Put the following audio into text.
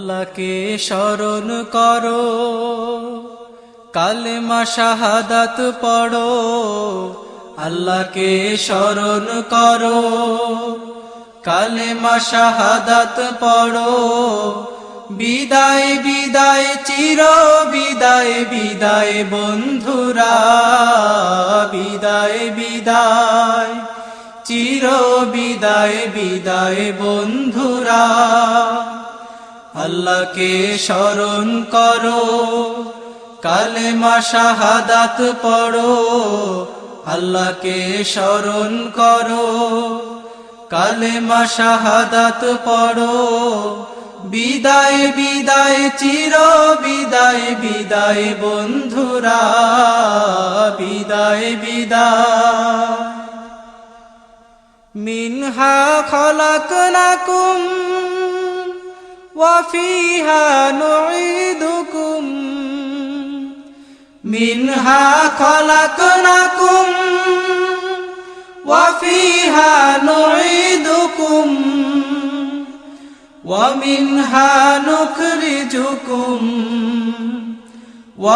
আল্লাহকে স্মরণ করো, কালেমা শাহাদাত পড়ো। আল্লাহকে স্মরণ করো, কালেমা শাহাদাত পড়ো। বিদায় বিদায় চির বিদায় বিদায় বন্ধুরা, বিদায় বিদায় চির বিদায় বিদায় বন্ধুরা। আল্লাহকে স্মরণ করো, কালেমা শাহাদাত পড়ো। আল্লাহকে স্মরণ করো, কালেমা শাহাদাত পড়ো। বিদায় বিদায় চির বিদায় বিদায় বন্ধুরা, বিদায় বিদায়। মিনহা খলাকনাকুম وفيها نعيدكم منها خلقناكم وفيها نعيدكم ومنها نخرجكم